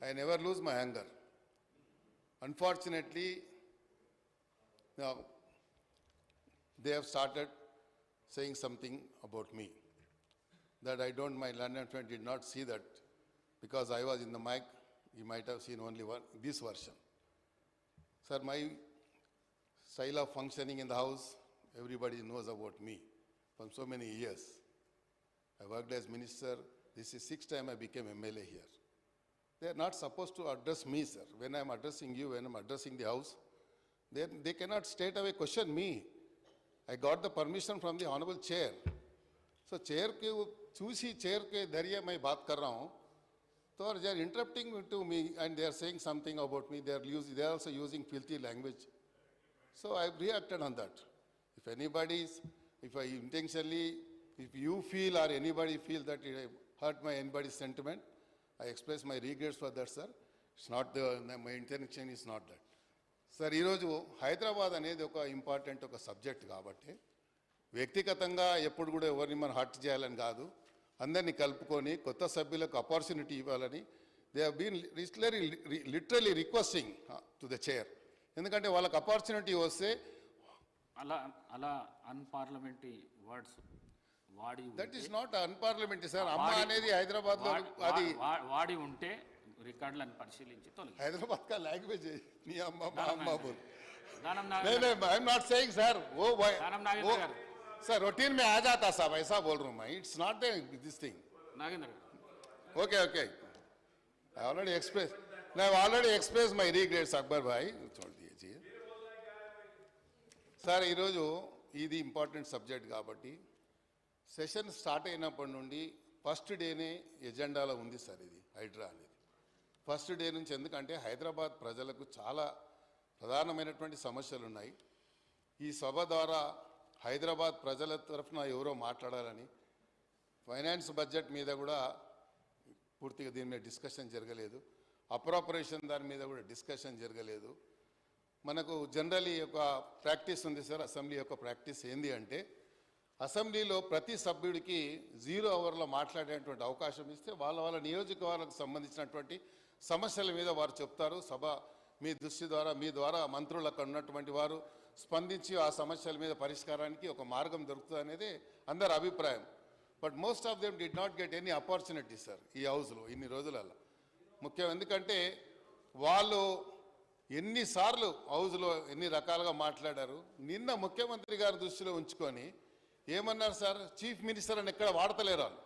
I never lose my anger. Unfortunately, now they have started saying something about me that I don't, my London friend did not see that because I was in the mic, he might have seen only this version. Sir, my style of functioning in the house, everybody knows about me from so many years. I worked as minister. This is 6th time I became MLA here. They are not supposed to address me, sir. When I am addressing you, when I am addressing the house, they cannot straight away question me. I got the permission from the honorable chair. So chair के चूसी chair के धैर्य मैं बात कर रहा हूँ, तो they are interrupting to me and they are saying something about me. They are also using filthy language. So I reacted on that. If anybody is, if I intentionally, if you feel or anybody feel that it hurt anybody's sentiment, I express my regrets for that, sir. It's not my intention is not that. Sir, ఈరోజు హైదరాబాద్ అనేది ఒక important ఒక subject కాబట్టి వ్యక్తిగతంగా ఎప్పుడు కూడా ఎవరిని మనం హర్ట్ చేయాలని కాదు, అందరినీ కలుపుకొని కొత్త సభ్యులకు ఆపర్చునిటీ ఇవ్వాలని they have been literally requesting to the chair. ఎందుకంటే వాళ్ళకి ఆపర్చునిటీ వస్తే అలా అన్పార్లమెంటరీ వర్డ్స్ వాడి that is not unparliamentary sir. అమ్మ అనేది హైదరాబాద్లో అది వాడి ఉంటే రికార్డులను పరిశీలించి తొలగి హైదరాబాద్ కా లాంగ్వేజ్ నీ అమ్మ మా అమ్మ బోల్. I am not saying sir वो नागेंद्र गाరు सर रूटीन में आ जाता साहब, ऐसा बोल रहा हूँ मैं. It's not this thing. Nagendra okay okay I already express my regrets Akbar भाई, छोड़ दीजिए సార్. ఈరోజు ఇది ఇంపార్టెంట్ సబ్జెక్ట్ కాబట్టి సెషన్ స్టార్ట్ అయినప్పటి నుండి ఫస్ట్ డేనే ఎజెండాలో ఉంది సార్ ఇది హైడ్రా అనేది. ఫస్ట్ డే నుంచి, ఎందుకంటే హైదరాబాద్ ప్రజలకు చాలా ప్రధానమైనటువంటి సమస్యలు ఉన్నాయి. ఈ సభ ద్వారా హైదరాబాద్ ప్రజల తరఫున ఎవరో మాట్లాడాలని, ఫైనాన్స్ బడ్జెట్ మీద కూడా పూర్తిగా దీని మీద డిస్కషన్ జరగలేదు, అప్రాపరేషన్ దాని మీద కూడా డిస్కషన్ జరగలేదు. మనకు జనరలీ ఒక ప్రాక్టీస్ ఉంది సార్, అసెంబ్లీ యొక్క ప్రాక్టీస్ ఏంది అంటే అసెంబ్లీలో ప్రతి సభ్యుడికి 0 అవర్లో మాట్లాడేటువంటి అవకాశం ఇస్తే వాళ్ళ నియోజకవర్గాలకు సంబంధించినటువంటి సమస్యల మీద వారు చెప్తారు. సభ మీ దృష్టి ద్వారా, మీ ద్వారా మంత్రులు అక్కడ ఉన్నటువంటి వారు స్పందించి ఆ సమస్యల మీద పరిష్కారానికి ఒక మార్గం దొరుకుతుంది అనేది అందరి అభిప్రాయం. But most of them did not get any opportunity sir ఈ హౌస్లో ఇన్ని రోజులలో. ముఖ్యం ఎందుకంటే వాళ్ళు ఎన్నిసార్లు హౌస్లో ఎన్ని రకాలుగా మాట్లాడారు. నిన్న ముఖ్యమంత్రి గారి దృష్టిలో ఉంచుకొని ఏమన్నారు సార్, చీఫ్ మినిస్టర్ అని ఎక్కడ వాడతలేరు వాళ్ళు.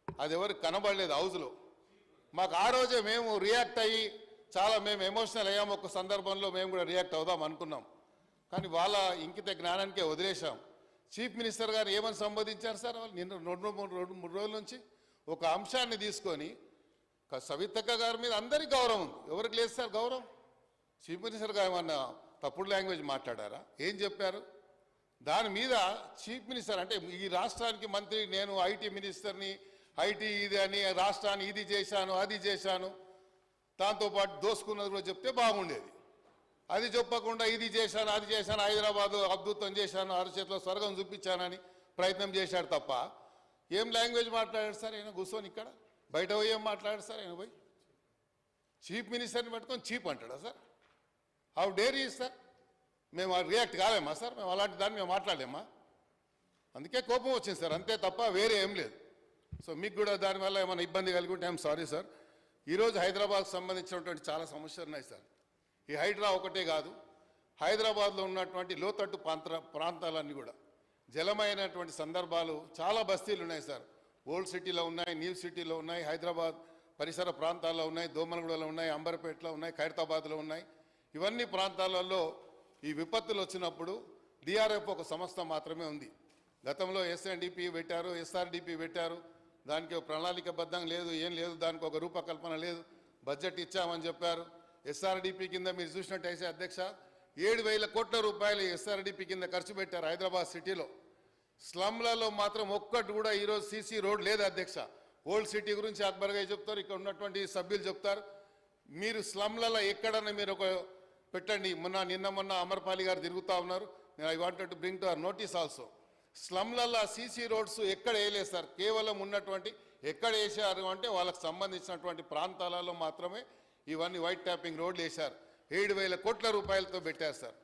అది ఎవరికి కనబడలేదు హౌస్లో. మాకు ఆ రోజే మేము రియాక్ట్ అయ్యి చాలా మేము ఎమోషనల్ అయ్యాము. ఒక సందర్భంలో మేము కూడా రియాక్ట్ అవుదాం అనుకున్నాం, కానీ వాళ్ళ ఇంకిత జ్ఞానానికే వదిలేశాం. చీఫ్ మినిస్టర్ గారు ఏమని సంబోధించారు సార్ వాళ్ళు నిన్న 2-3 రోజుల నుంచి ఒక అంశాన్ని తీసుకొని. సవితక్క గారి మీద అందరికీ గౌరవం ఉంది, ఎవరికి లేదు సార్ గౌరవం? చీఫ్ మినిస్టర్ గారు ఏమన్నా తప్పుడు లాంగ్వేజ్ మాట్లాడారా? ఏం చెప్పారు? దాని మీద చీఫ్ మినిస్టర్ అంటే ఈ రాష్ట్రానికి మంత్రి, నేను ఐటీ మినిస్టర్ని, ఐటీ ఇది అని రాష్ట్రాన్ని ఇది చేశాను అది చేశాను, దాంతోపాటు దోసుకున్నది కూడా చెప్తే బాగుండేది. అది చెప్పకుండా ఇది చేశాను అది చేశాను, హైదరాబాదు అద్భుతం చేశాను, అరచేతిలో స్వర్గం చూపించానని ప్రయత్నం చేశాడు తప్ప ఏం లాంగ్వేజ్ మాట్లాడాడు సార్ ఆయన కూర్చొని? ఇక్కడ బయట పోయి ఏం మాట్లాడాడు సార్ ఆయన? పోయి చీఫ్ మినిస్టర్ని పట్టుకొని చీప్ అంటాడా sir? How dare is sir? మేము రియాక్ట్ కాలేమా సార్? మేము అలాంటి దాన్ని మేము మాట్లాడలేమా? అందుకే కోపం వచ్చింది సార్, అంతే తప్ప వేరే ఏం లేదు. సో మీకు కూడా దానివల్ల ఏమైనా ఇబ్బంది కలిగి ఉంటే ఐఎమ్ సారీ సార్. ఈరోజు హైదరాబాద్కు సంబంధించినటువంటి చాలా సమస్యలు ఉన్నాయి సార్. ఈ హైడ్రా ఒకటే కాదు, హైదరాబాద్లో ఉన్నటువంటి లోతట్టు ప్రాంతాలన్నీ కూడా జలమైనటువంటి సందర్భాలు చాలా బస్తీలు ఉన్నాయి సార్. ఓల్డ్ సిటీలో ఉన్నాయి, న్యూ సిటీలో ఉన్నాయి, హైదరాబాద్ పరిసర ప్రాంతాల్లో ఉన్నాయి, దోమలగూడలో ఉన్నాయి, అంబర్పేటలో ఉన్నాయి, ఖైరతాబాద్లో ఉన్నాయి. ఇవన్నీ ప్రాంతాలలో ఈ విపత్తులు వచ్చినప్పుడు డిఆర్ఎఫ్ ఒక సంస్థ మాత్రమే ఉంది. గతంలో ఎస్ఎన్డిపి పెట్టారు, ఎస్ఆర్డిపి పెట్టారు, దానికి ఒక ప్రణాళికబద్ధంగా లేదు, ఏం లేదు, దానికి ఒక రూపకల్పన లేదు. బడ్జెట్ ఇచ్చామని చెప్పారు. ఎస్ఆర్డిపి కింద మీరు చూసినట్టయితే అధ్యక్ష 7,000 కోట్ల రూపాయలు ఎస్ఆర్డిపి కింద ఖర్చు పెట్టారు హైదరాబాద్ సిటీలో. స్లమ్లలో మాత్రం ఒక్కటి కూడా ఈరోజు సీసీ రోడ్ లేదు అధ్యక్ష. ఓల్డ్ సిటీ గురించి అక్బర్ గారు చెప్తారు, ఇక్కడ ఉన్నటువంటి సభ్యులు చెప్తారు. మీరు స్లమ్లలో ఎక్కడన్నా మీరు ఒక పెట్టండి. నిన్న అమర్పాలి గారు తిరుగుతూ ఉన్నారు. నేను I wanted to bring to our notice also. స్లమ్లలో సీసీ రోడ్స్ ఎక్కడ వేయలేదు సార్. కేవలం ఉన్నటువంటి ఎక్కడ వేసారు అంటే వాళ్ళకి సంబంధించినటువంటి ప్రాంతాలలో మాత్రమే ఇవన్నీ వైట్ ట్యాపింగ్ రోడ్లు వేశారు, 7,000 కోట్ల రూపాయలతో పెట్టారు సార్.